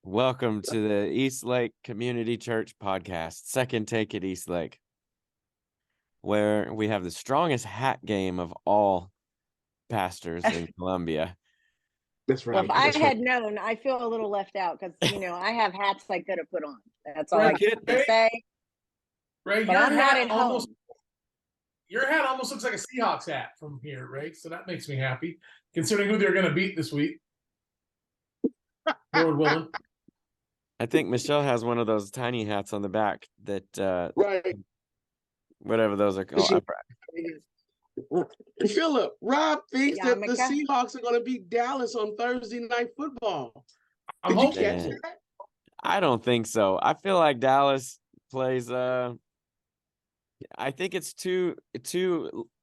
Welcome to the East Lake Community Church podcast, Second Take at East Lake, where we have the strongest hat game of all pastors in Columbia. That's right. Well, if I had known, I feel a little left out because, I have hats I could have put on. That's all I can say. Ray, but I'm not at home. Your hat almost looks like a Seahawks hat from here, Ray. So that makes me happy, considering who they're going to beat this week. Lord willing. I think Michelle has one of those tiny hats on the back that, right, whatever those are called. Philip, Rob thinks that the Seahawks are going to beat Dallas on Thursday Night Football. Did you catch that? I don't think so. I feel like Dallas plays. I think it's too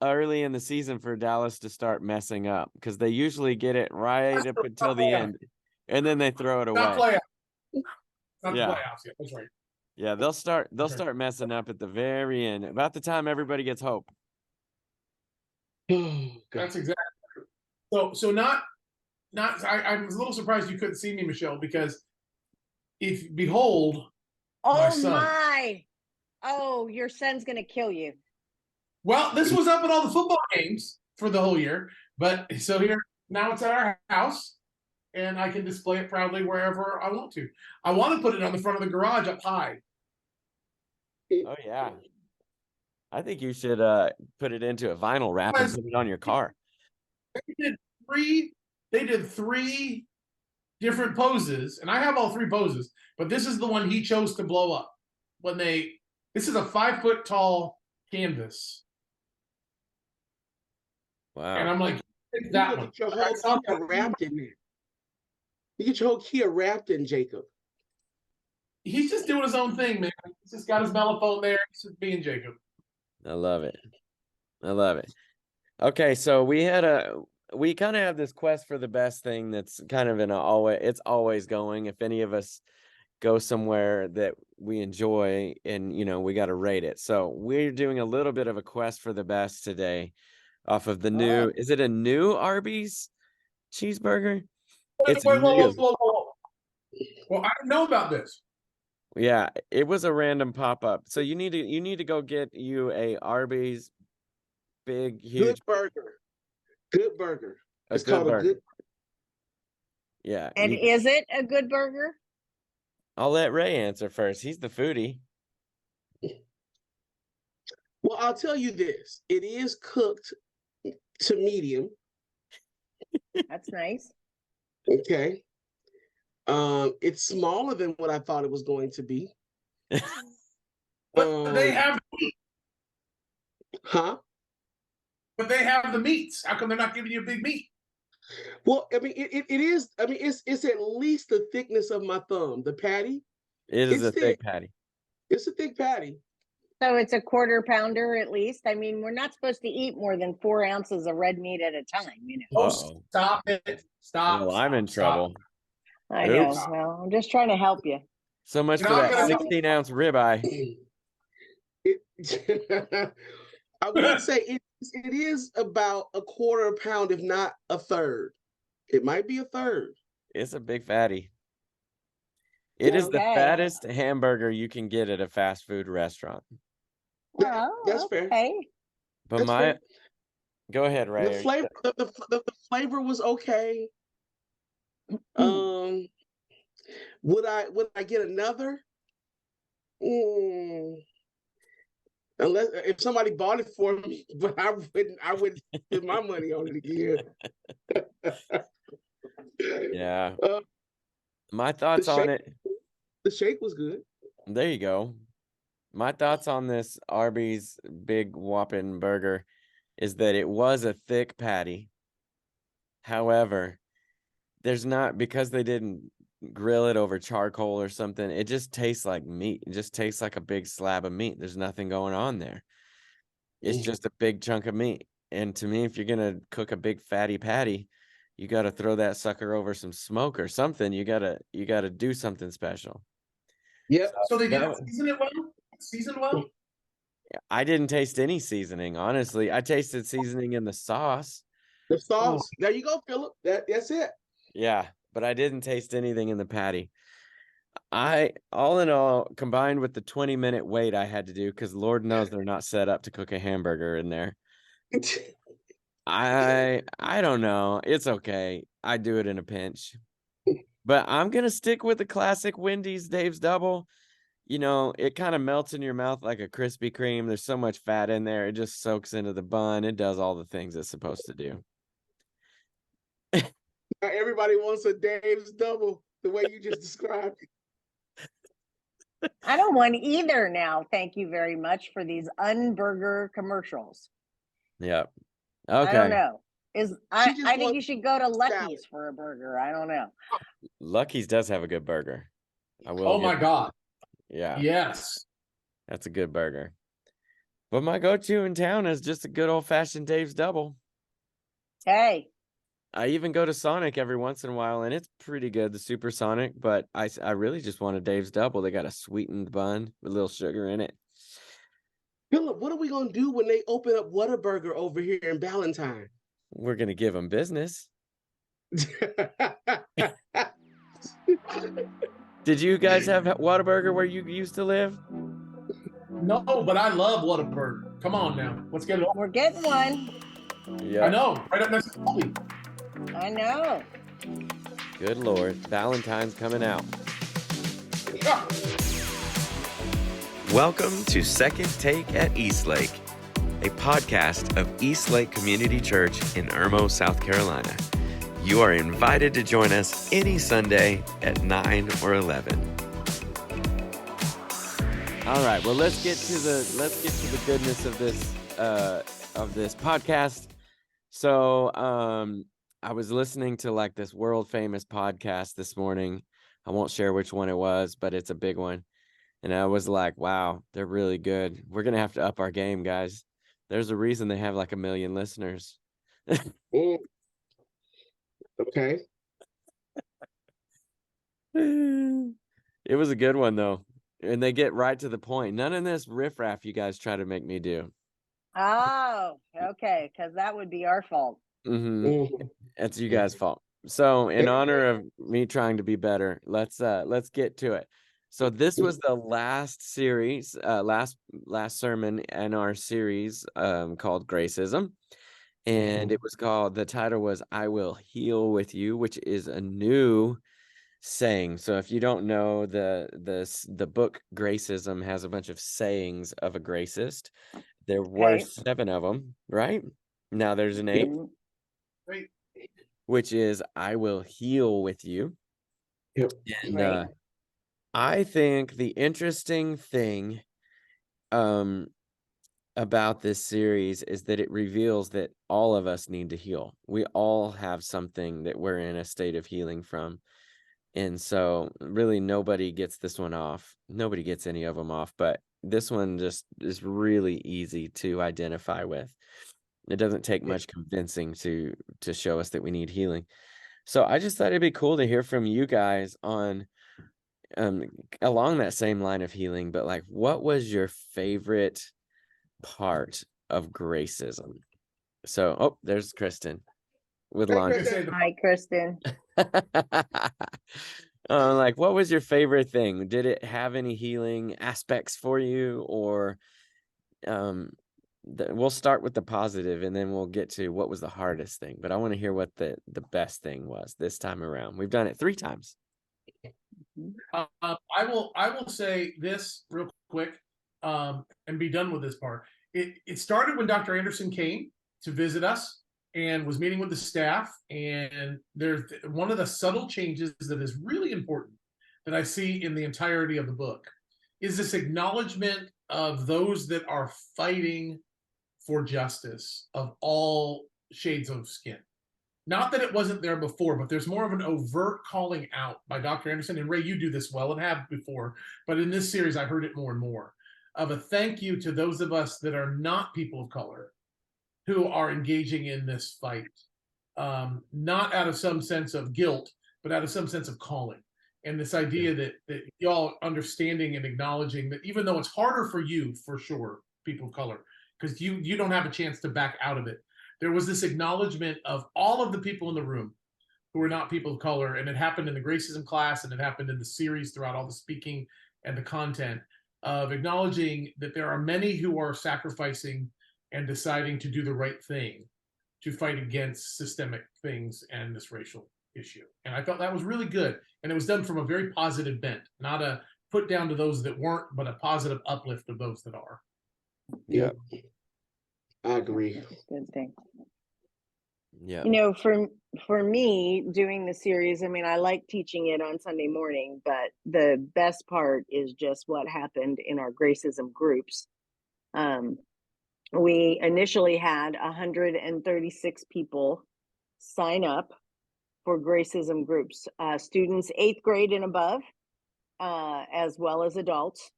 early in the season for Dallas to start messing up because they usually get it right up until the end, and then they throw it away. Not playoffs. Not playoffs yet. That's right. Yeah, they'll start messing up at the very end, about the time everybody gets hope. That's exactly true. So not. I'm a little surprised you couldn't see me, Michelle, because behold, my son. Oh, your son's gonna kill you. Well, this was up at all the football games for the whole year, but so here now it's at our house, and I can display it proudly wherever I want to. I want to put it on the front of the garage up high. Oh yeah. I think you should put it into a vinyl wrap and put it on your car. They did three different poses, and I have all three poses, but this is the one he chose to blow up. This is a 5 foot tall canvas. Wow. And I'm like, that one. Your whole Kia wrapped in there. You get your whole Kia wrapped in, Jacob. He's just doing his own thing, man. He's just got his mellophone there. He's just being Jacob. I love it. Okay, so we kind of have this quest for the best thing that's kind of it's always going. If any of us go somewhere that we enjoy and, we got to rate it. So we're doing a little bit of a quest for the best today off of the new, is it a new Arby's cheeseburger? Whoa. Well, I didn't know about this. Yeah, it was a random pop-up. So you need to go get you a Arby's big, huge Good burger. It's called a good. Yeah. And is it a good burger? I'll let Ray answer first. He's the foodie. Well, I'll tell you this. It is cooked to medium. That's nice. Okay. It's smaller than what I thought it was going to be. But they have meat. Huh? But they have the meats. How come they're not giving you a big meat? Well, I mean, it is. I mean, it's at least the thickness of my thumb. The patty. It is a thick patty. It's a thick patty. So it's a quarter pounder at least. I mean, we're not supposed to eat more than 4 ounces of red meat at a time. Oh, stop it! Stop! Well, I'm in trouble. I know. Well, I'm just trying to help you. So much for that 16-ounce ribeye. I would say it is about a quarter pound, if not a third. It might be a third. It's a big fatty. It is the fattest hamburger you can get at a fast food restaurant. That's fair. But go ahead, Ray. The flavor was okay. Would I get another? Unless if somebody bought it for me, but I wouldn't put my money on it again. Yeah. My thoughts on it. The shake was good. There you go. My thoughts on this Arby's big whopping burger is that it was a thick patty. However, because they didn't grill it over charcoal or something, it just tastes like meat. It just tastes like a big slab of meat. There's nothing going on there. It's just a big chunk of meat. And to me, if you're gonna cook a big fatty patty, you got to throw that sucker over some smoke or something. You gotta do something special. Yeah. So they didn't season it well. Seasoned well. I didn't taste any seasoning, honestly. I tasted seasoning in the sauce. The sauce. There you go, Philip. That's it. Yeah, but I didn't taste anything in the patty. All in all, combined with the 20-minute wait I had to do, because Lord knows they're not set up to cook a hamburger in there. I don't know. It's okay. I do it in a pinch. But I'm gonna stick with the classic Wendy's Dave's Double. You know, it kind of melts in your mouth like a Krispy Kreme. There's so much fat in there. It just soaks into the bun. It does all the things it's supposed to do. Everybody wants a Dave's double the way you just described it. I don't want either now. Thank you very much for these unburger commercials. Yep. I don't Okay. know. I just think wants you should go to salad. Lucky's for a burger. I don't know. Lucky's does have a good burger. I will. Oh my God. Yeah, Yes. that's a good burger. But my go-to in town is just a good old-fashioned Dave's Double. Hey, I even go to Sonic every once in a while, and it's pretty good, the Supersonic. But I really just want a Dave's Double. They got a sweetened bun with a little sugar in it. Philip, what are we gonna do when they open up Whataburger over here in Ballantyne? We're gonna give them business. Did you guys have Whataburger where you used to live? No, but I love Whataburger. Come on now. Let's get it on. we're getting one. Yeah. I know. Right up next to Colby. I know. Good Lord. Valentine's coming out. Yeah. Welcome to Second Take at Eastlake, a podcast of Eastlake Community Church in Irmo, South Carolina. You are invited to join us any Sunday at 9 or 11. All right, well, let's get to the goodness of this podcast. So, I was listening to like this world famous podcast this morning. I won't share which one it was, but it's a big one. And I was like, wow, they're really good. We're going to have to up our game, guys. There's a reason they have like 1 million listeners. Okay. It was a good one, though. And they get right to the point. None of this riffraff you guys try to make me do. Oh, okay. Because that would be our fault. It's you guys' fault. So, in honor of me trying to be better, let's get to it. So this was the last series, last sermon in our series called Gracism. And it was called, the title was I Will Heal With You, which is a new saying. So if you don't know, the book Gracism has a bunch of sayings of a gracist. There were 7 of them, right? Now there's an 8th, Great. which is I will heal with you. Yep. And Right. I think the interesting thing about this series is that it reveals that all of us need to heal. We all have something that we're in a state of healing from. And so really nobody gets this one off. Nobody gets any of them off, but this one just is really easy to identify with. It doesn't take much convincing to show us that we need healing. So I just thought it'd be cool to hear from you guys on along that same line of healing, but like, what was your favorite part of Gracism? So, oh, there's Kristen with Hey, laundry. Kristen. Hi, Kristen. Like, what was your favorite thing? Did it have any healing aspects for you, or we'll start with the positive and then we'll get to what was the hardest thing. But I want to hear what the best thing was this time around. We've done it 3 times. I will say this real quick and be done with this part. It started when Dr. Anderson came to visit us and was meeting with the staff. And there's one of the subtle changes that is really important that I see in the entirety of the book is this acknowledgement of those that are fighting for justice of all shades of skin. Not that it wasn't there before, but there's more of an overt calling out by Dr. Anderson. And Ray, you do this well and have before, but in this series, I heard it more and more of a thank you to those of us that are not people of color who are engaging in this fight, not out of some sense of guilt, but out of some sense of calling. And this idea that y'all understanding and acknowledging that even though it's harder for you, for sure, people of color, because you don't have a chance to back out of it, there was this acknowledgement of all of the people in the room who are not people of color. And it happened in the Gracism class, and it happened in the series throughout all the speaking and the content of acknowledging that there are many who are sacrificing and deciding to do the right thing to fight against systemic things and this racial issue. And I thought that was really good. And it was done from a very positive bent, not a put down to those that weren't, but a positive uplift of those that are. Yeah. I agree. Good thing. Yeah. You know, for me doing the series, I mean, I like teaching it on Sunday morning, but the best part is just what happened in our Gracism groups. We initially had 136 people sign up for Gracism groups, students 8th grade and above, as well as adults.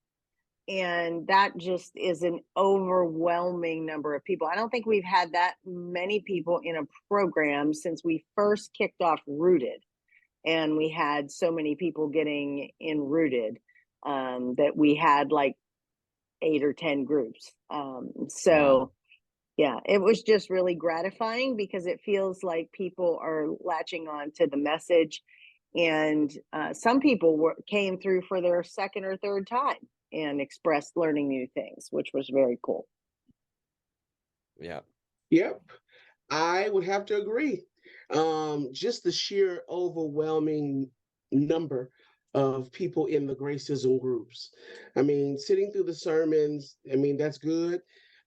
And that just is an overwhelming number of people. I don't think we've had that many people in a program since we first kicked off Rooted. And we had so many people getting in Rooted that we had like 8 or 10 groups. So yeah, it was just really gratifying because it feels like people are latching on to the message. And some people came through for their second or third time and expressed learning new things, which was very cool. Yeah. Yep, I would have to agree. Just the sheer overwhelming number of people in the Gracism groups. I mean, sitting through the sermons, I mean, that's good.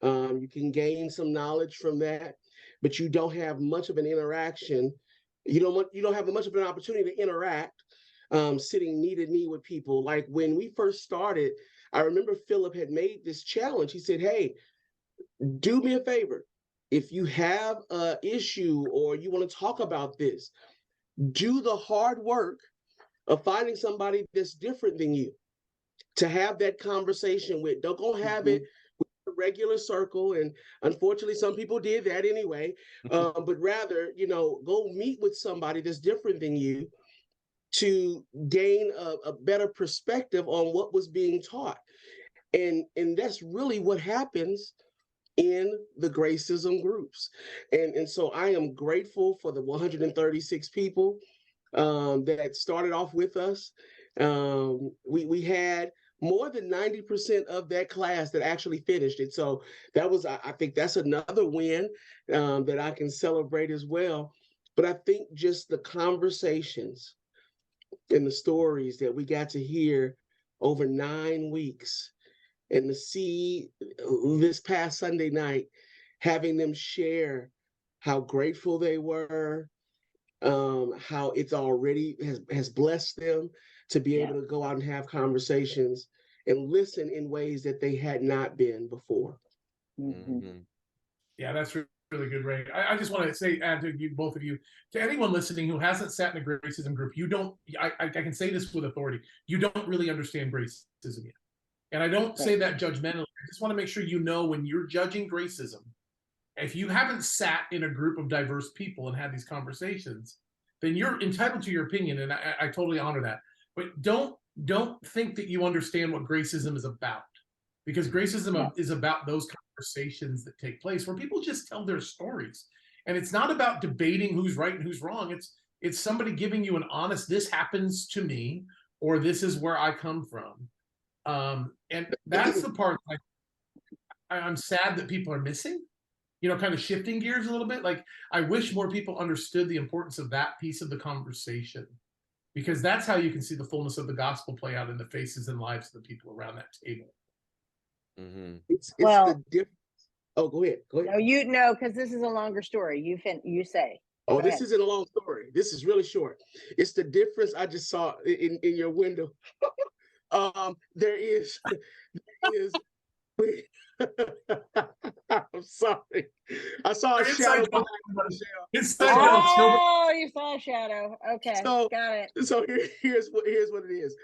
You can gain some knowledge from that, but you don't have much of an interaction. You don't have much of an opportunity to interact sitting knee to knee with people. Like when we first started, I remember Philip had made this challenge. He said, hey, do me a favor. If you have an issue or you want to talk about this, do the hard work of finding somebody that's different than you to have that conversation with. Don't go have it with a regular circle. And unfortunately, some people did that anyway. But rather, go meet with somebody that's different than you to gain a better perspective on what was being taught. And that's really what happens in the Gracism groups. And so I am grateful for the 136 people that started off with us. We had more than 90% of that class that actually finished it. So that was, I think that's another win that I can celebrate as well. But I think just the conversations and the stories that we got to hear over 9 weeks, and to see this past Sunday night, having them share how grateful they were, how it's already has blessed them to be able to go out and have conversations and listen in ways that they had not been before. Yeah, that's really good, Ray. I just want to say, add to you, both of you, to anyone listening who hasn't sat in a Gracism group, I can say this with authority, you don't really understand Gracism yet. And I don't say that judgmentally. I just want to make sure you know when you're judging Gracism, if you haven't sat in a group of diverse people and had these conversations, then you're entitled to your opinion, and I totally honor that. But don't think that you understand what Gracism is about, because Gracism is about those conversations that take place where people just tell their stories, and it's not about debating who's right and who's wrong. It's somebody giving you an honest, this happens to me, or this is where I come from. And that's the part I'm sad that people are missing, kind of shifting gears a little bit. Like, I wish more people understood the importance of that piece of the conversation, because that's how you can see the fullness of the gospel play out in the faces and lives of the people around that table. It's well, the difference. Oh, go ahead. No, because this is a longer story. You say. Oh, this isn't a long story. This is really short. It's the difference I just saw in your window. There is. I'm sorry. I saw a shadow behind you saw a shadow. Okay, got it. So here's what it is.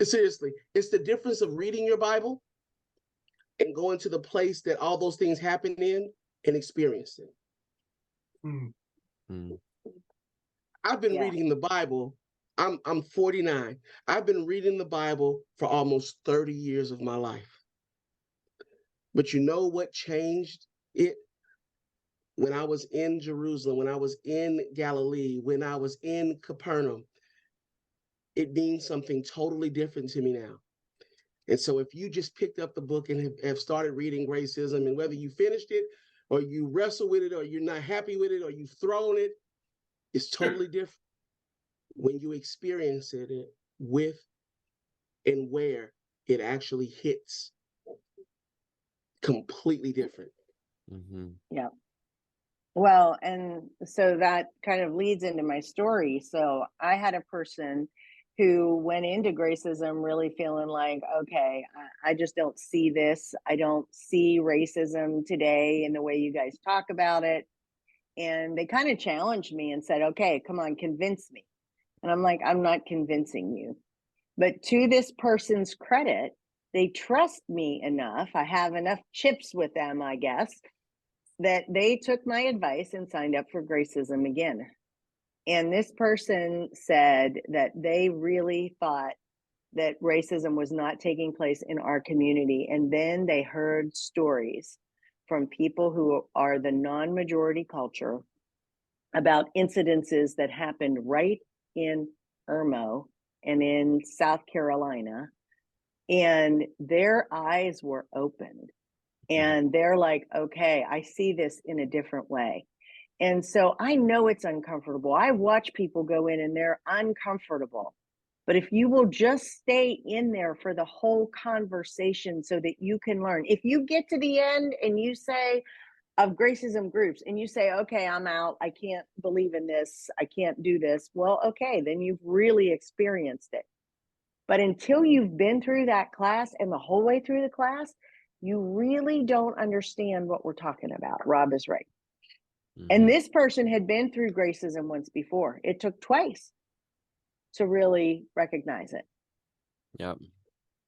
Seriously, it's the difference of reading your Bible and going to the place that all those things happen in and experiencing. I've been reading the Bible. I'm 49. I've been reading the Bible for almost 30 years of my life. But you know what changed it? when I was in Jerusalem, when I was in Galilee, when I was in Capernaum, it means something totally different to me now. And so if you just picked up the book and have started reading Gracism, and whether you finished it or you wrestle with it or you're not happy with it or you've thrown it, it's totally different when you experience it with and where it actually hits. Completely different. Mm-hmm. Yeah. Well, and so that kind of leads into my story. So I had a person who went into Gracism really feeling like, okay, I just don't see this. I don't see racism today in the way you guys talk about it. And they kind of challenged me and said, okay, come on, convince me. And I'm like, I'm not convincing you. But to this person's credit, they trust me enough. I have enough chips with them, I guess, that they took my advice and signed up for Gracism again. And this person said that they really thought that racism was not taking place in our community. And then they heard stories from people who are the non-majority culture about incidences that happened right in Irmo and in South Carolina. And their eyes were opened. And they're like, okay, I see this in a different way. And so I know it's uncomfortable. I watch people go in and they're uncomfortable. But if you will just stay in there for the whole conversation so that you can learn, if you get to the end and you say, of Gracism groups, and you say, okay, I'm out, I can't believe in this, I can't do this, well, okay, then you've really experienced it. But until you've been through that class and the whole way through the class, you really don't understand what we're talking about. Rob is right. Mm-hmm. And this person had been through Gracism once before. It took twice to really recognize it. Yep.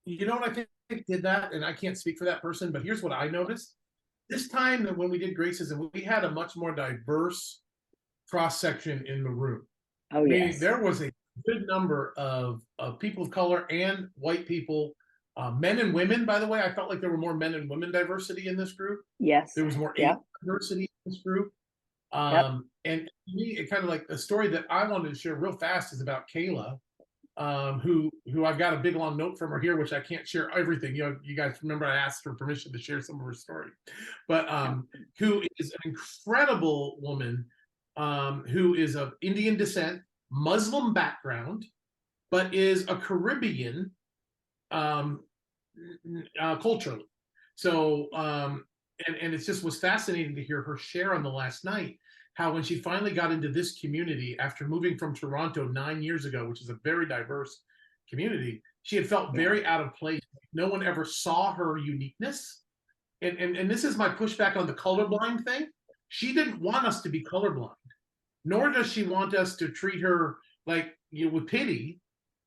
You know what I think did that, and I can't speak for that person, but here's what I noticed. This time that when we did Gracism, we had a much more diverse cross-section in the room. Oh, Meaning yes. there was a good number of people of color and white people, men and women, by the way. I felt like there were more men and women diversity in this group. Yes. There was more Yep. diversity in this group. Yep. And to me, it kind of like a story that I wanted to share real fast is about Kayla, who I've got a big long note from her here, which I can't share everything. You know, you guys remember I asked for permission to share some of her story, but who is an incredible woman, who is of Indian descent, Muslim background, but is a Caribbean culturally. So and it just was fascinating to hear her share on the last night how when she finally got into this community after moving from Toronto 9 years ago, which is a very diverse community, she had felt very out of place. No one ever saw her uniqueness. And this is my pushback on the colorblind thing. She didn't want us to be colorblind, nor does she want us to treat her like, you know, with pity.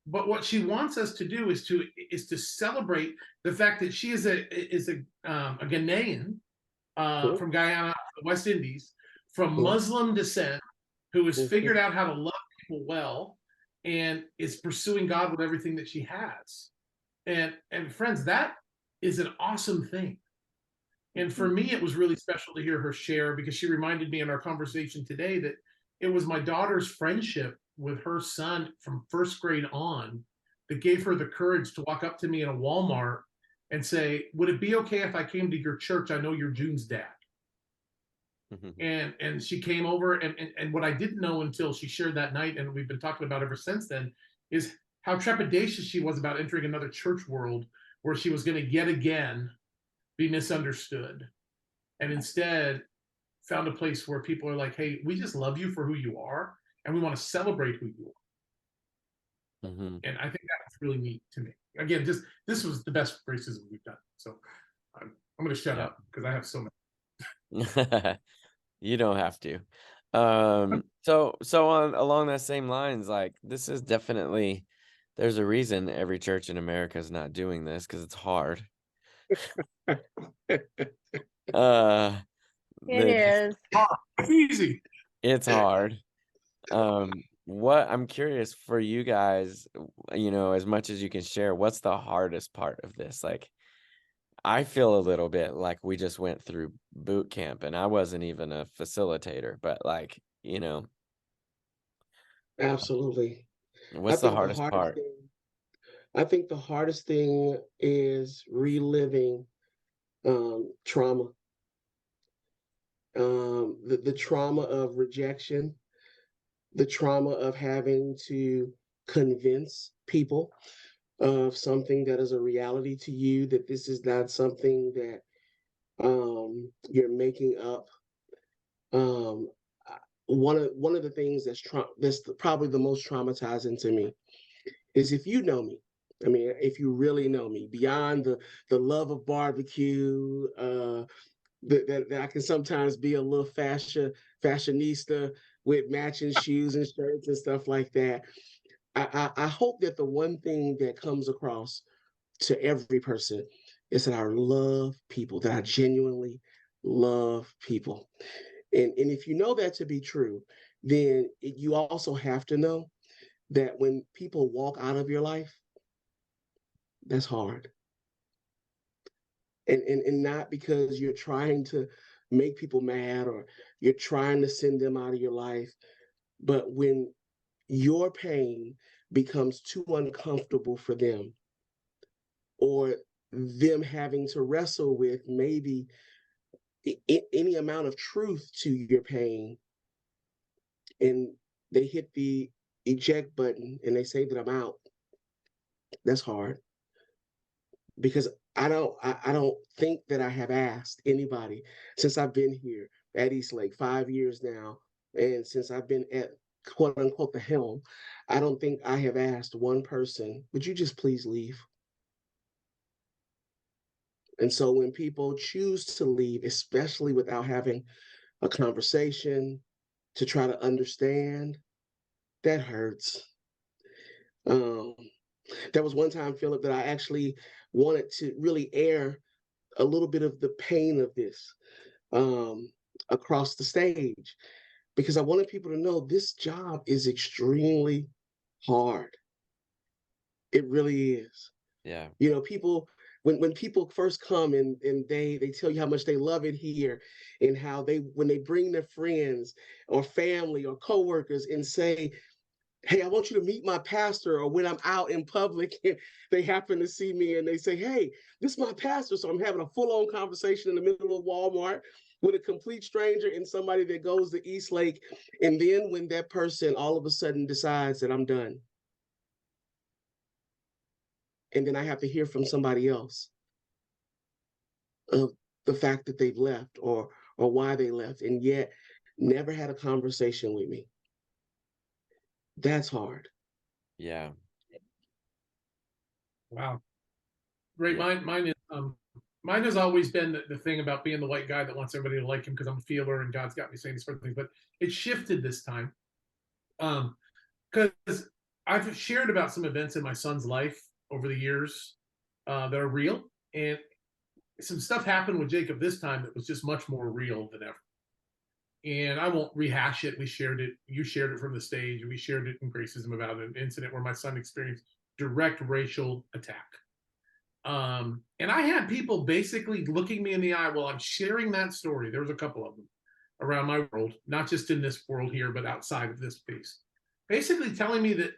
But what she wants us to do is to celebrate the fact that she is a Ghanaian from Guyana, the West Indies, from Muslim descent, who has figured out how to love people well and is pursuing God with everything that she has. And friends, that is an awesome thing. And for me, it was really special to hear her share because she reminded me in our conversation today that it was my daughter's friendship with her son from first grade on that gave her the courage to walk up to me in a Walmart and say, would it be okay if I came to your church? I know you're June's dad. And she came over, and what I didn't know until she shared that night, and we've been talking about ever since then, is how trepidatious she was about entering another church world where she was going to yet again be misunderstood, and instead found a place where people are like, hey, we just love you for who you are, and we want to celebrate who you are. And I think that was really neat to me. Again, just this was the best Gracism we've done. So I'm going to shut up because I have so many. You don't have to. So on along that same lines, like this is definitely, there's a reason every church in America is not doing this because it's hard. It is. Easy. It's hard. What I'm curious for you guys, you know, as much as you can share, what's the hardest part of this? Like, I feel a little bit like we just went through boot camp and I wasn't even a facilitator, but like, Absolutely. I what's the think the hardest hardest part? thing, I think the hardest thing is reliving trauma. The trauma of rejection, the trauma of having to convince people of something that is a reality to you, that this is not something that you're making up. Um, one of the things that's probably the most traumatizing to me is if you know me. I mean, if you really know me beyond the love of barbecue, that I can sometimes be a little fashionista with matching shoes and shirts and stuff like that. I hope that the one thing that comes across to every person is that I love people, that I genuinely love people. And if you know that to be true, then you also have to know that when people walk out of your life, that's hard. And not because you're trying to make people mad or you're trying to send them out of your life, but when your pain becomes too uncomfortable for them, or them having to wrestle with maybe any amount of truth to your pain, and they hit the eject button and they say that I'm out, that's hard. Because I don't think that I have asked anybody since I've been here at East Lake 5 years now, and since I've been at quote unquote the helm, I don't think I have asked one person, would you just please leave? And so when people choose to leave, especially without having a conversation to try to understand, that hurts. Um, there was one time, Philip, that I actually wanted to really air a little bit of the pain of this um, across the stage, because I wanted people to know this job is extremely hard. It really is. Yeah. You know, people when people first come and they tell you how much they love it here, and how they when they bring their friends or family or coworkers and say, hey, I want you to meet my pastor, or when I'm out in public and they happen to see me and they say, hey, this is my pastor. So I'm having a full-on conversation in the middle of Walmart with a complete stranger and somebody that goes to East Lake. And then when that person all of a sudden decides that I'm done, and then I have to hear from somebody else of the fact that they've left, or why they left, and yet never had a conversation with me. That's hard. Yeah. Wow. Right. Yeah. Mine has always been the thing about being the white guy that wants everybody to like him because I'm a feeler and God's got me saying these sort of things. But it shifted this time. Because I've shared about some events in my son's life over the years that are real. And some stuff happened with Jacob this time that was just much more real than ever. And I won't rehash it. We shared it. You shared it from the stage. We shared it in Gracism about an incident where my son experienced direct racial attack. And I had people basically looking me in the eye while I'm sharing that story. There was a couple of them around my world, not just in this world here, but outside of this piece, basically telling me that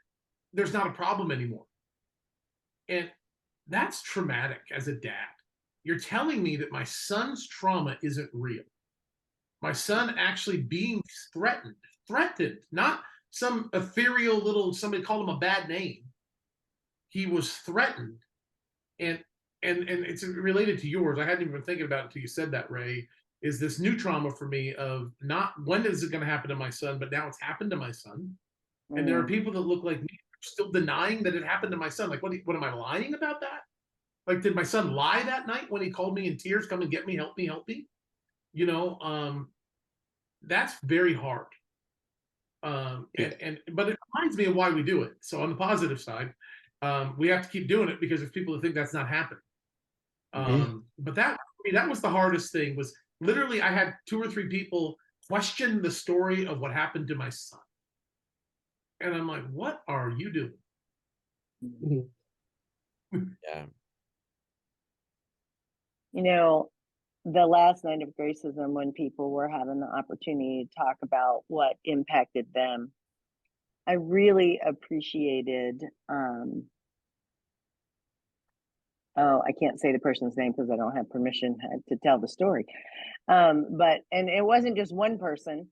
there's not a problem anymore. And that's traumatic as a dad. You're telling me that my son's trauma isn't real. My son actually being threatened, not some ethereal little, somebody called him a bad name. He was threatened. And and it's related to yours. I hadn't even been thinking about it until you said that, Ray. Is this new trauma for me of not when is it going to happen to my son, but now it's happened to my son. And there are people that look like me still denying that it happened to my son. Like, what am I lying about that? Like, did my son lie that night when he called me in tears, come and get me, help me, help me? You know, that's very hard. But it reminds me of why we do it. So on the positive side, we have to keep doing it because there's people that think that's not happening. But that was the hardest thing. Was literally I had 2 or 3 people question the story of what happened to my son, and I'm like, what are you doing? Mhm. Yeah. You know, the last night of Gracism, when people were having the opportunity to talk about what impacted them, I really appreciated, oh, I can't say the person's name because I don't have permission to tell the story. But, and it wasn't just one person.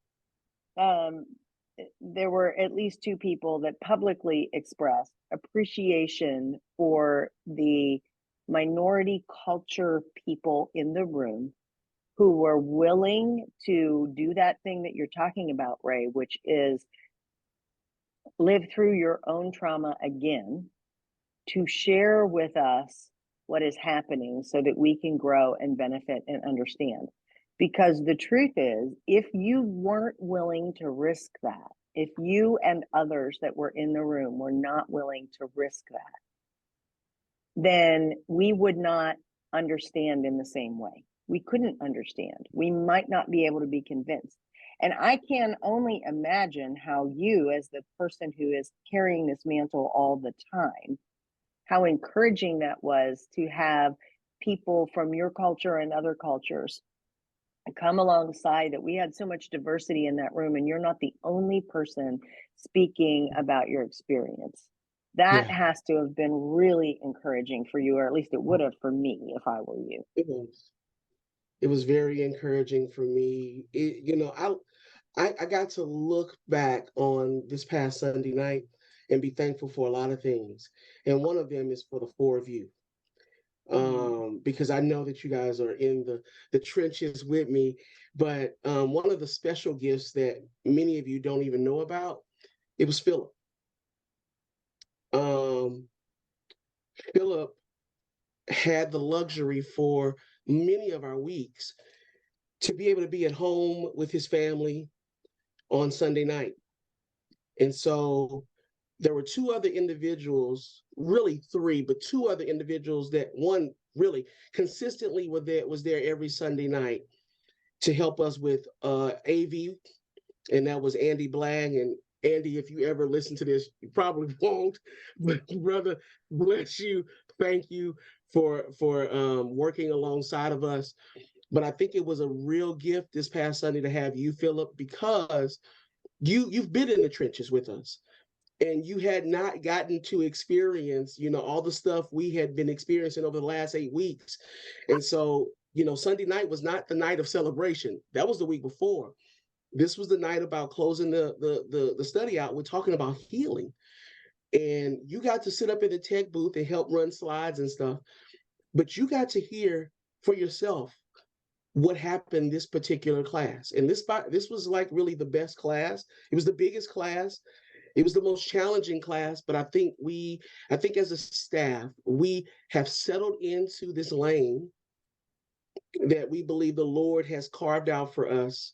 There were at least two people that publicly expressed appreciation for the minority culture people in the room who were willing to do that thing that you're talking about, Ray, which is live through your own trauma again, to share with us what is happening so that we can grow and benefit and understand. Because the truth is, if you weren't willing to risk that, if you and others that were in the room were not willing to risk that, then we would not understand in the same way. We couldn't understand. We might not be able to be convinced. And I can only imagine how you, as the person who is carrying this mantle all the time, how encouraging that was to have people from your culture and other cultures come alongside, that we had so much diversity in that room and you're not the only person speaking about your experience. That has to have been really encouraging for you, or at least it would have for me if I were you. It was very encouraging for me. I got to look back on this past Sunday night and be thankful for a lot of things. And one of them is for the four of you. Because I know that you guys are in the trenches with me. But one of the special gifts that many of you don't even know about, it was Philip. Philip had the luxury for many of our weeks to be able to be at home with his family on Sunday night. And so there were two other individuals, really three, but two other individuals that one really consistently was there every Sunday night to help us with AV, and that was Andy Blang. And Andy, if you ever listen to this, you probably won't, but brother, bless you. Thank you for working alongside of us. But I think it was a real gift this past Sunday to have you, Philip, because you've been in the trenches with us. And you had not gotten to experience, all the stuff we had been experiencing over the last 8 weeks. And so, Sunday night was not the night of celebration. That was the week before. This was the night about closing the study out. We're talking about healing. And you got to sit up in the tech booth and help run slides and stuff. But you got to hear for yourself what happened this particular class. And this was like really the best class. It was the biggest class. It was the most challenging class, but I think as a staff, we have settled into this lane that we believe the Lord has carved out for us.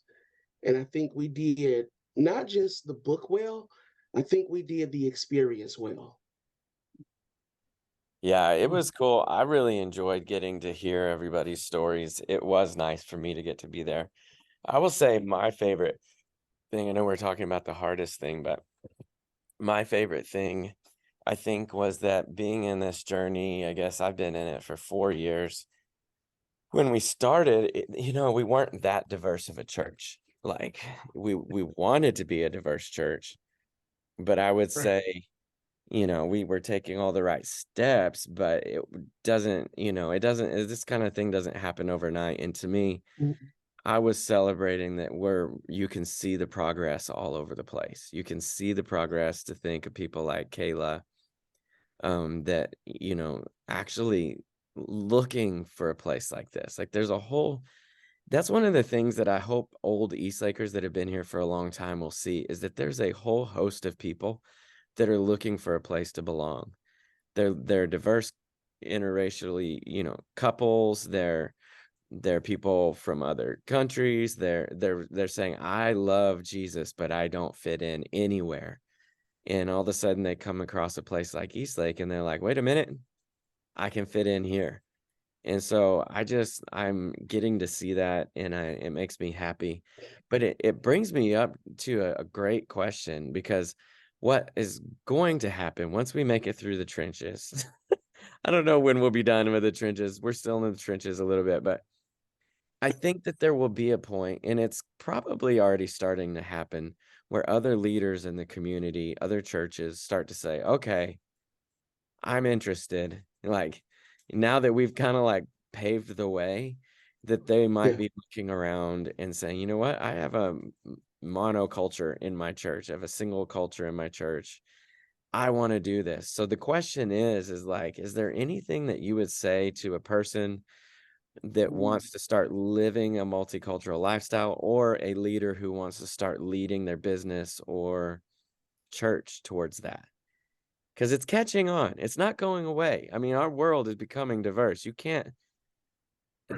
And I think we did not just the book well, I think we did the experience well. Yeah, it was cool. I really enjoyed getting to hear everybody's stories. It was nice for me to get to be there. I will say my favorite thing, I know we're talking about the hardest thing, but my favorite thing, I think, was that being in this journey, I guess I've been in it for 4 years. When we started, we weren't that diverse of a church. Like we wanted to be a diverse church, but I would say, we were taking all the right steps, but it doesn't, this kind of thing doesn't happen overnight. And to me, I was celebrating that you can see the progress all over the place. You can see the progress, to think of people like Kayla, that, actually looking for a place like this. Like that's one of the things that I hope old Eastlakers that have been here for a long time will see, is that there's a whole host of people that are looking for a place to belong. They're diverse, interracially, couples. They're people from other countries. They're saying, I love Jesus, but I don't fit in anywhere. And all of a sudden they come across a place like Eastlake and they're like, wait a minute, I can fit in here. And so I'm getting to see that, and it makes me happy. But it brings me up to a great question, because what is going to happen once we make it through the trenches? I don't know when we'll be done with the trenches. We're still in the trenches a little bit, but I think that there will be a point, and it's probably already starting to happen, where other leaders in the community, other churches start to say, okay, I'm interested. Like, now that we've kind of like paved the way, that they might Yeah. be looking around and saying, you know what, I have a monoculture in my church, I have a single culture in my church. I want to do this. So the question is like, is there anything that you would say to a person that wants to start living a multicultural lifestyle, or a leader who wants to start leading their business or church towards that? Because it's catching on. It's not going away. I mean, our world is becoming diverse. You can't,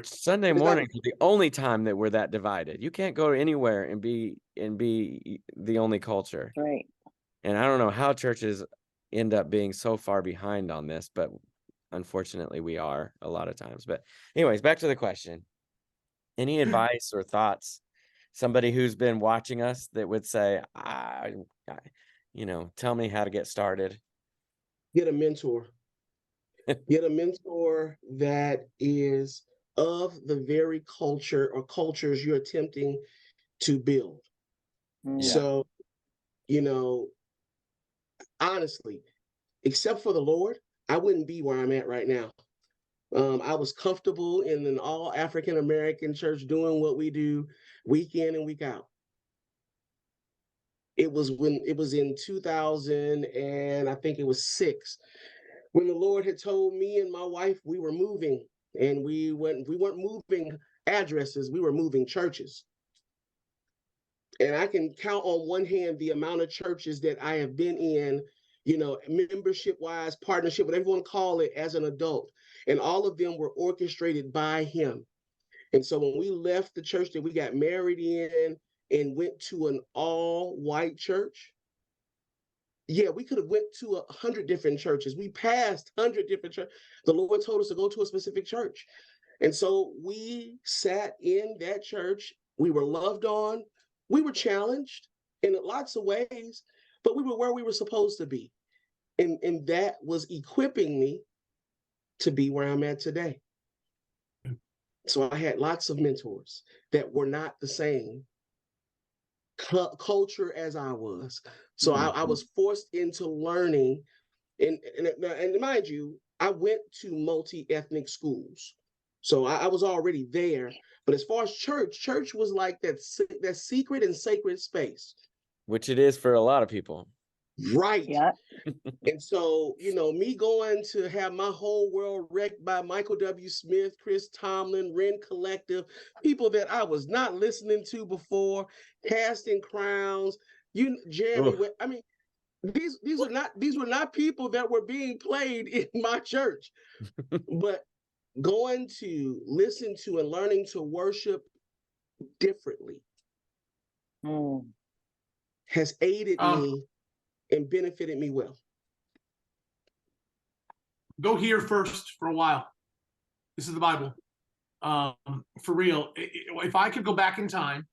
Sunday It's not mornings is the only time that we're that divided. You can't go anywhere and be the only culture. Right. And I don't know how churches end up being so far behind on this, but unfortunately we are a lot of times. But anyways, back to the question. Any advice or thoughts? Somebody who's been watching us that would say, tell me how to get started. get a mentor. Get a mentor that is of the very culture or cultures you're attempting to build. Mm. Yeah. So, honestly, except for the Lord, I wouldn't be where I'm at right now. I was comfortable in an all African American church doing what we do week in and week out. It was in 2000, and I think it was 6, when the Lord had told me and my wife we were moving, and we weren't moving addresses, we were moving churches. And I can count on one hand the amount of churches that I have been in, membership wise, partnership, whatever you want to call it, as an adult. And all of them were orchestrated by him. And so when we left the church that we got married in and went to an all white church, yeah, we could have went to 100 different churches. We passed 100 different churches. The Lord told us to go to a specific church. And so we sat in that church. We were loved on. We were challenged in lots of ways, but we were where we were supposed to be. And that was equipping me to be where I'm at today. So I had lots of mentors that were not the same culture as I was. So I was forced into learning. And mind you, I went to multi-ethnic schools. So I was already there. But as far as church was like that secret and sacred space. Which it is for a lot of people. Right. Yeah. And so, me going to have my whole world wrecked by Michael W. Smith, Chris Tomlin, Ren Collective, people that I was not listening to before, Casting Crowns, Jeremy. I mean, these were not people that were being played in my church. But going to listen to and learning to worship differently has aided me and benefited me well. Go here first for a while. This is the Bible. For real. If I could go back in time,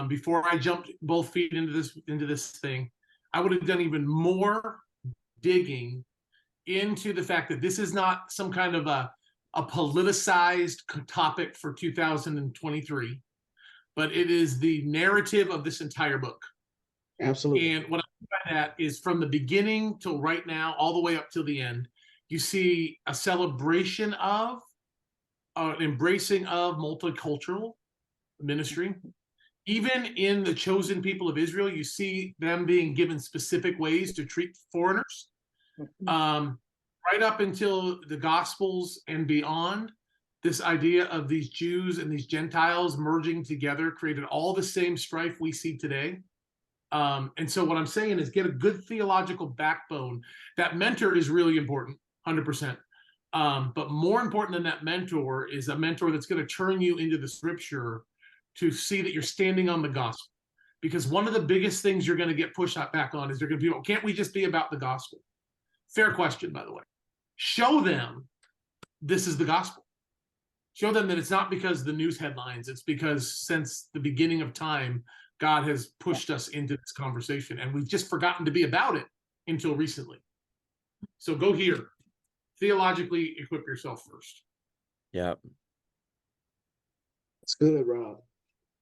before I jumped both feet into this thing, I would have done even more digging into the fact that this is not some kind of a politicized topic for 2023, but it is the narrative of this entire book. Absolutely. And what I mean by that is, from the beginning till right now, all the way up till the end, you see a celebration of, an embracing of multicultural ministry. Even in the chosen people of Israel, you see them being given specific ways to treat foreigners. Right up until the Gospels and beyond, this idea of these Jews and these Gentiles merging together created all the same strife we see today. And so what I'm saying is, get a good theological backbone. That mentor is really important, 100%. But more important than that mentor is a mentor that's going to turn you into the scripture to see that you're standing on the gospel. Because one of the biggest things you're going to get pushed back on is they're going to be, can't we just be about the gospel? Fair question, by the way. Show them this is the gospel. Show them that it's not because of the news headlines. It's because since the beginning of time, God has pushed us into this conversation, and we've just forgotten to be about it until recently. So go here. theologically equip yourself first. Yep. It's good, Rob.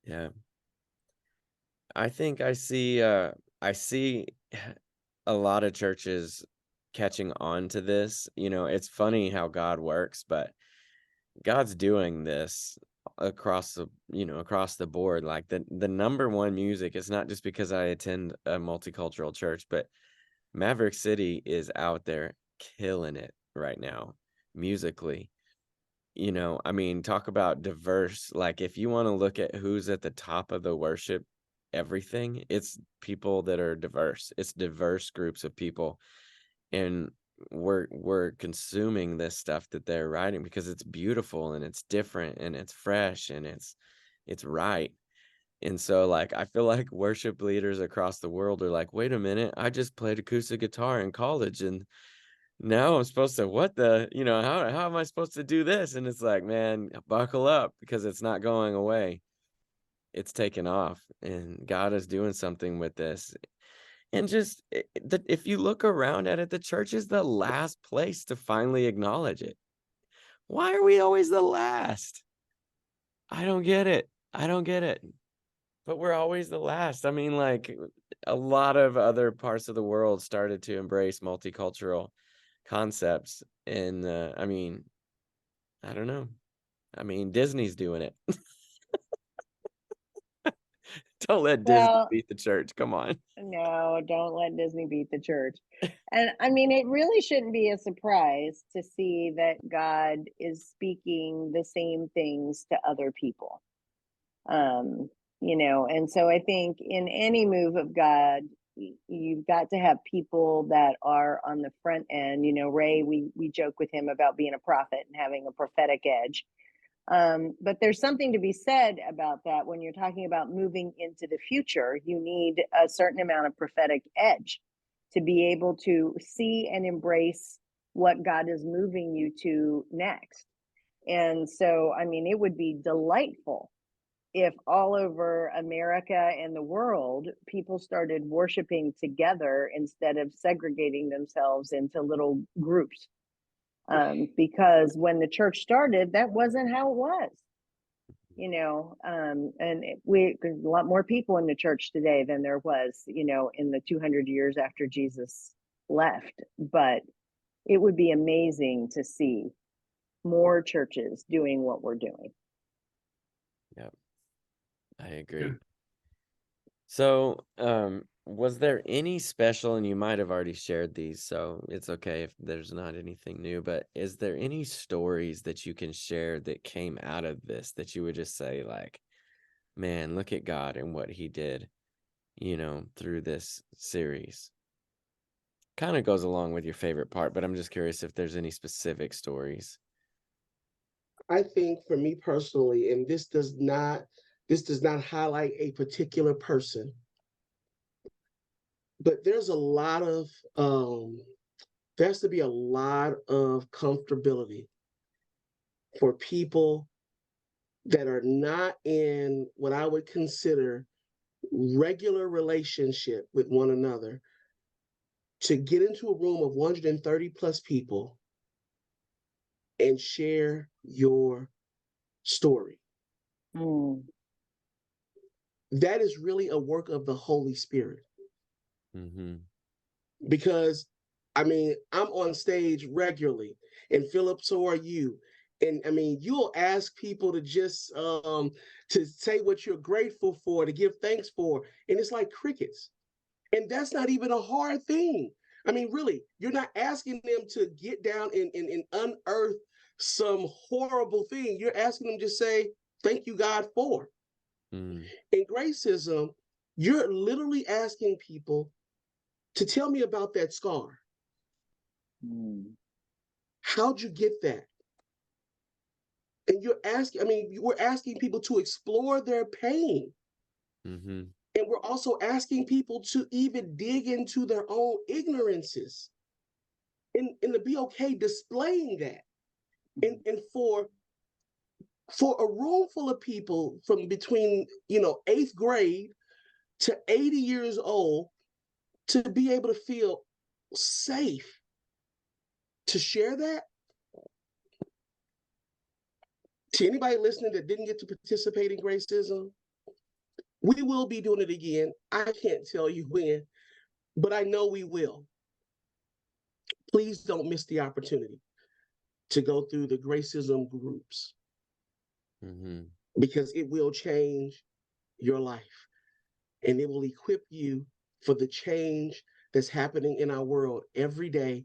Yeah. I think I see a lot of churches catching on to this. You know, it's funny how God works, but God's doing this across the board. Like the number one music is not just because I attend a multicultural church, but Maverick City is out there killing it right now musically. You know, I mean, talk about diverse. Like, if you want to look at who's at the top of the worship, everything, it's people that are diverse. It's diverse groups of people. And we're consuming this stuff that they're writing because it's beautiful and it's different and it's fresh and it's right. And so, like, I feel like worship leaders across the world are like, wait a minute, I just played acoustic guitar in college and now I'm supposed to how am I supposed to do this? And it's like, man, buckle up because it's not going away. It's taken off and God is doing something with this. And just if you look around at it, the church is the last place to finally acknowledge it. Why are we always the last? I don't get it. I don't get it. But we're always the last. I mean, like, a lot of other parts of the world started to embrace multicultural concepts. And I mean, I don't know. I mean, Disney's doing it. Don't let Disney Well, beat the church. Come on. no, don't let Disney beat the church. And I mean, it really shouldn't be a surprise to see that God is speaking the same things to other people. And so I think in any move of God, you've got to have people that are on the front end. Ray, we joke with him about being a prophet and having a prophetic edge. But there's something to be said about that. When you're talking about moving into the future, you need a certain amount of prophetic edge to be able to see and embrace what God is moving you to next. And so, I mean, it would be delightful if all over America and the world, people started worshiping together instead of segregating themselves into little groups. Because when the church started, that wasn't how it was. There's a lot more people in the church today than there was, in the 200 years after Jesus left. But it would be amazing to see more churches doing what we're doing. Yep. I agree. Good. So, was there any special, and you might have already shared these, so it's okay if there's not anything new, but is there any stories that you can share that came out of this that you would just say, like, man, look at God and what he did, through this series? Kind of goes along with your favorite part, but I'm just curious if there's any specific stories. I think for me personally, and this does not highlight a particular person, but there's a lot of there has to be a lot of comfortability for people that are not in what I would consider regular relationship with one another to get into a room of 130 plus people and share your story. Mm. That is really a work of the Holy Spirit. Mm-hmm. Because I mean, I'm on stage regularly, and Philip, so are you. And I mean, you'll ask people to just to say what you're grateful for, to give thanks for, and it's like crickets. And that's not even a hard thing. I mean, really, you're not asking them to get down and unearth some horrible thing. You're asking them to say, thank you, God, for. Mm. In Gracism, you're literally asking people to tell me about that scar. Mm. How'd you get that? And we're asking people to explore their pain. Mm-hmm. And we're also asking people to even dig into their own ignorances and to be okay displaying that. And for a room full of people from between, 8th grade to 80 years old to be able to feel safe to share that to anybody listening that didn't get to participate in Gracism. We will be doing it again. I can't tell you when, but I know we will. Please don't miss the opportunity to go through the Gracism groups because it will change your life and it will equip you for the change that's happening in our world every day.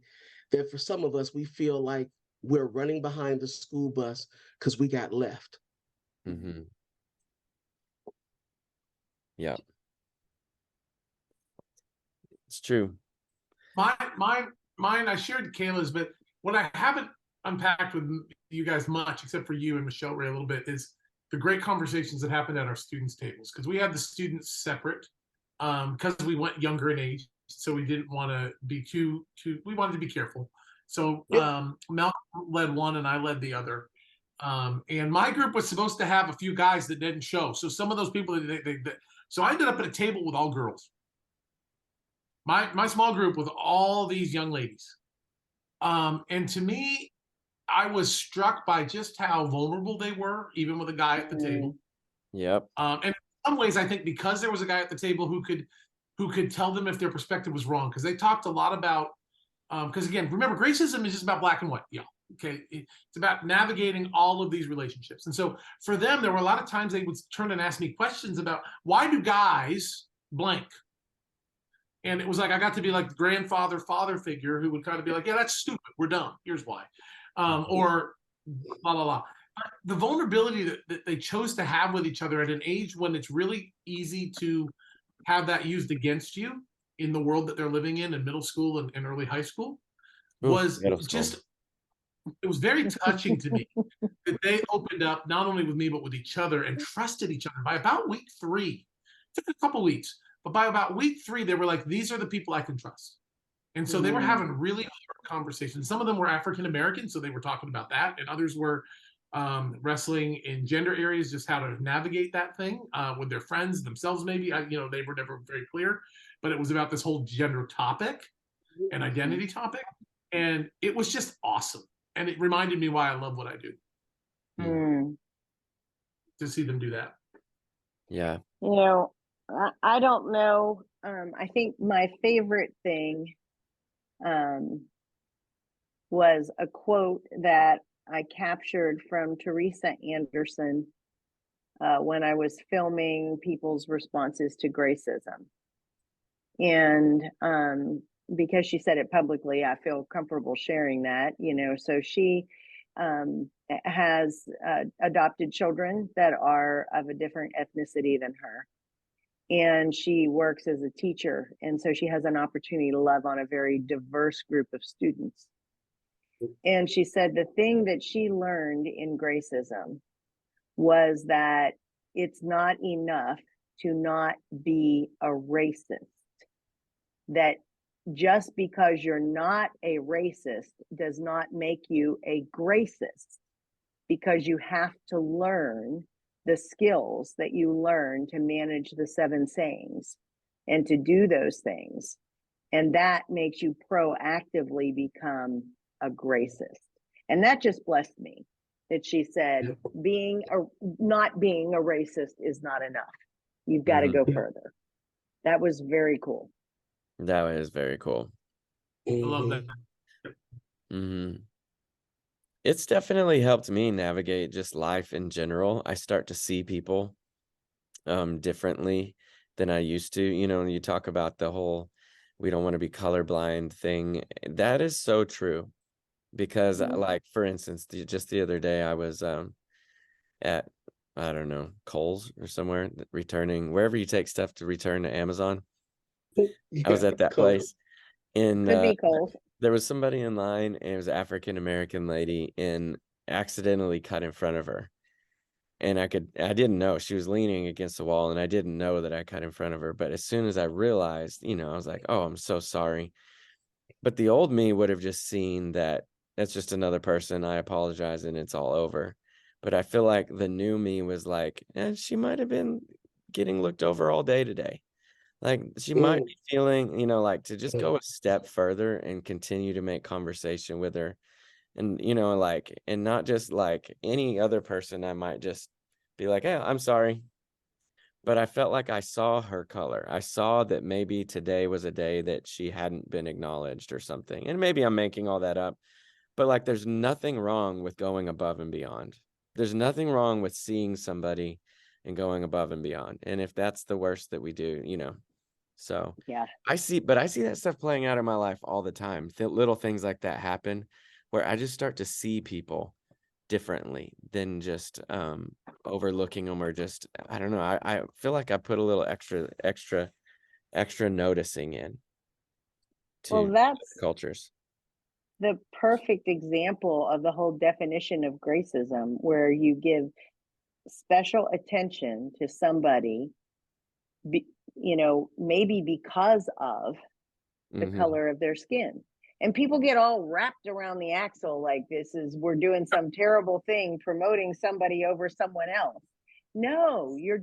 That for some of us, we feel like we're running behind the school bus because we got left. Yeah, it's true. Mine, I shared Kayla's, but what I haven't unpacked with you guys much, except for you and Michelle Ray a little bit, is the great conversations that happened at our students' tables. Because we had the students separate, because we went younger in age, so we didn't want to be too. We wanted to be careful. So Malcolm led one and I led the other. And my group was supposed to have a few guys that didn't show. So some of those people, so I ended up at a table with all girls. My small group with all these young ladies. And to me, I was struck by just how vulnerable they were, even with a guy at the table. Yep. And in some ways, I think because there was a guy at the table who could tell them if their perspective was wrong, because they talked a lot about, because again, remember, Gracism is just about black and white. Yeah. Okay. It's about navigating all of these relationships. And so for them, there were a lot of times they would turn and ask me questions about why do guys blank? And it was like I got to be like the grandfather, father figure who would kind of be like, yeah, that's stupid. We're dumb. Here's why. Or la, la, la. But the vulnerability that they chose to have with each other at an age when it's really easy to have that used against you in the world that they're living in middle school and early high school was just, it was very touching to me that they opened up not only with me, but with each other and trusted each other. By about week 3, it took a couple weeks, but by about week 3, they were like, these are the people I can trust. And so they were having really hard conversations. Some of them were African-American, so they were talking about that. And others were wrestling in gender areas, just how to navigate that thing with their friends, themselves maybe. They were never very clear. But it was about this whole gender topic and identity topic. And it was just awesome. And it reminded me why I love what I do. To see them do that. Yeah. I don't know. I think my favorite thing was a quote that I captured from Teresa Anderson when I was filming people's responses to Gracism. And because she said it publicly, I feel comfortable sharing that, so she has adopted children that are of a different ethnicity than her. And she works as a teacher. And so she has an opportunity to love on a very diverse group of students. And she said the thing that she learned in Gracism was that it's not enough to not be a racist. That just because you're not a racist does not make you a gracist, because you have to learn the skills that you learn to manage the 7 sayings and to do those things. And that makes you proactively become a gracist. And that just blessed me that she said, not being a racist is not enough. You've got to go further. That was very cool. That is very cool. I love that. It's definitely helped me navigate just life in general. I start to see people differently than I used to. You talk about the whole we don't want to be colorblind thing. That is so true. Because like, for instance, just the other day I was at, I don't know, Kohl's or somewhere, returning wherever you take stuff to return to Amazon. I was at that place, and there was somebody in line, and it was an African-American lady, and accidentally cut in front of her. And I didn't know, she was leaning against the wall, and I didn't know that I cut in front of her. But as soon as I realized, I was like, oh, I'm so sorry. But the old me would have just seen that that's just another person. I apologize, and it's all over. But I feel like the new me was like, she might have been getting looked over all day today. Like she might be feeling, like to just go a step further and continue to make conversation with her. And, and not just like any other person, I might just be like, hey, I'm sorry. But I felt like I saw her color. I saw that maybe today was a day that she hadn't been acknowledged or something. And maybe I'm making all that up. But like there's nothing wrong with going above and beyond. There's nothing wrong with seeing somebody and going above and beyond. And if that's the worst that we do, So Yeah. I see that stuff playing out in my life all the time. Little things like that happen where I just start to see people differently than just overlooking them, or just, I don't know. I feel like I put a little extra noticing in Well, to that's cultures. the perfect example of the whole definition of Gracism, where you give special attention to somebody, maybe because of the Mhm. color of their skin. And people get all wrapped around the axle like we're doing some terrible thing promoting somebody over someone else. No, you're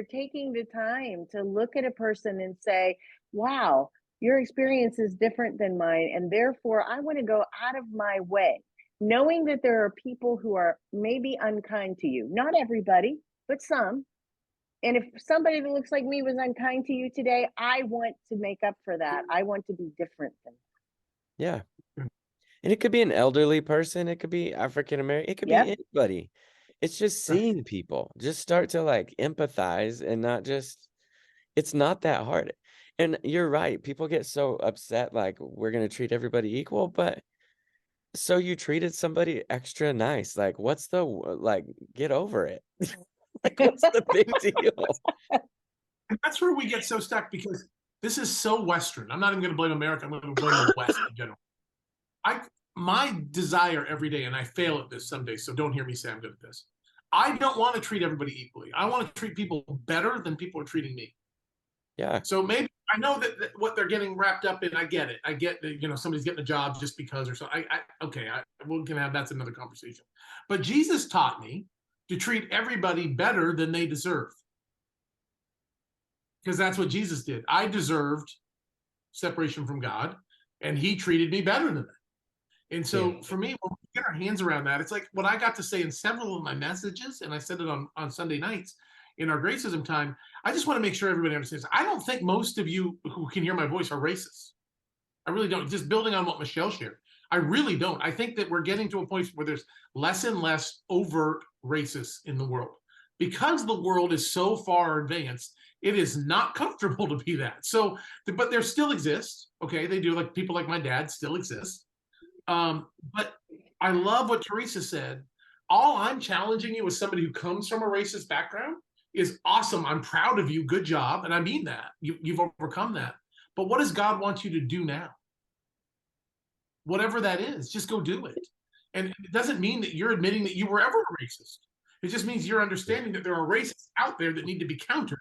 taking the time to look at a person and say, wow, your experience is different than mine. And therefore, I want to go out of my way, knowing that there are people who are maybe unkind to you. Not everybody, but some. And if somebody that looks like me was unkind to you today, I want to make up for that. I want to be different than that. Yeah. And it could be an elderly person, it could be African American, it could Yep. be anybody. It's just seeing people. Just start to like empathize and not just, it's not that hard. And you're right. People get so upset, like we're going to treat everybody equal, but so you treated somebody extra nice. Like, get over it. Like, what's the big deal? And that's where we get so stuck, because this is so Western. I'm not even going to blame America. I'm going to blame the West in general. My desire every day, and I fail at this some days, so don't hear me say I'm good at this. I don't want to treat everybody equally. I want to treat people better than people are treating me. Yeah. So maybe I know that what they're getting wrapped up in. I get it. I get that, somebody's getting a job just because or so. We can have, that's another conversation. But Jesus taught me to treat everybody better than they deserve, because that's what Jesus did. I deserved separation from God, and he treated me better than that. And so for me, when we get our hands around that, it's like what I got to say in several of my messages, and I said it on Sunday nights in our Gracism time. I just want to make sure everybody understands. I don't think most of you who can hear my voice are racist. I really don't. Just building on what Michelle shared, I really don't. I think that we're getting to a point where there's less and less overt racists in the world, because the world is so far advanced. It is not comfortable to be that. So, but there still exists. Okay, they do. Like people like my dad still exist. But I love what Teresa said. All I'm challenging you as somebody who comes from a racist background is awesome. I'm proud of you. Good job. And I mean that. You've overcome that. But what does God want you to do now? Whatever that is, just go do it. And it doesn't mean that you're admitting that you were ever a racist. It just means you're understanding that there are racists out there that need to be countered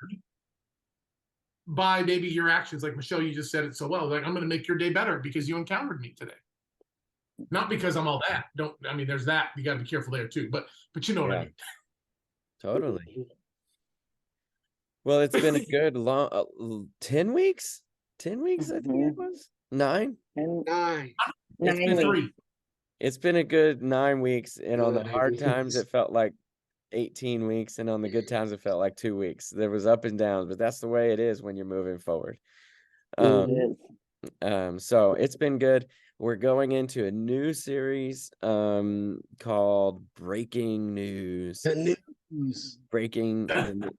by maybe your actions. Like Michelle, you just said it so well. Like, I'm going to make your day better because you encountered me today. Not because I'm all that. There's that. You got to be careful there too. But you know what I mean. Totally. Well, it's been a good long 10 weeks. 10 weeks, I think it was 9. And 9. It's 9 been weeks. 3. It's been a good 9 weeks, and on the hard times it felt like 18 weeks, and on the good times it felt like 2 weeks. There was up and downs, but that's the way it is when you're moving forward. It is. So it's been good. We're going into a new series called Breaking News. The news.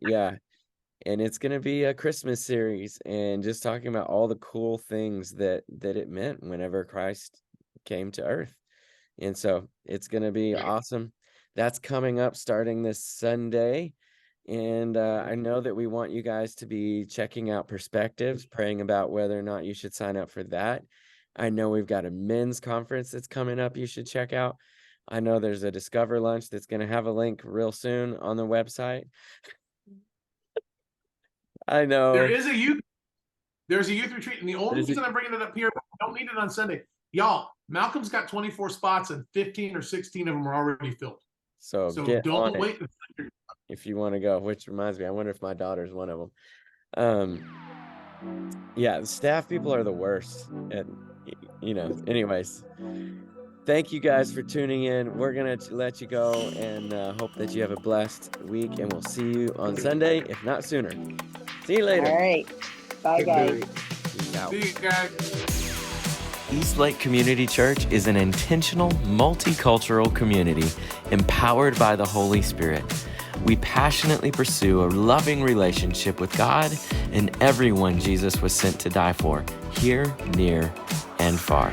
Yeah. And it's going to be a Christmas series, and just talking about all the cool things that it meant whenever Christ came to earth. And so it's going to be awesome. That's coming up starting this Sunday. And I know that we want you guys to be checking out Perspectives, praying about whether or not you should sign up for that. I know we've got a men's conference that's coming up you should check out. I know there's a Discover Lunch that's going to have a link real soon on the website. I know. There's a youth retreat, and the only reason I'm bringing it up here, I don't need it on Sunday. Y'all, Malcolm's got 24 spots, and 15 or 16 of them are already filled. So don't wait. If you want to go, which reminds me, I wonder if my daughter's one of them. Yeah, the staff people are the worst. And, anyways, thank you guys for tuning in. We're going to let you go and hope that you have a blessed week. And we'll see you on Sunday, if not sooner. See you later. All right. Bye, Good guys. night. Peace out. See you guys. East Lake Community Church is an intentional, multicultural community empowered by the Holy Spirit. We passionately pursue a loving relationship with God and everyone Jesus was sent to die for, here, near, and far.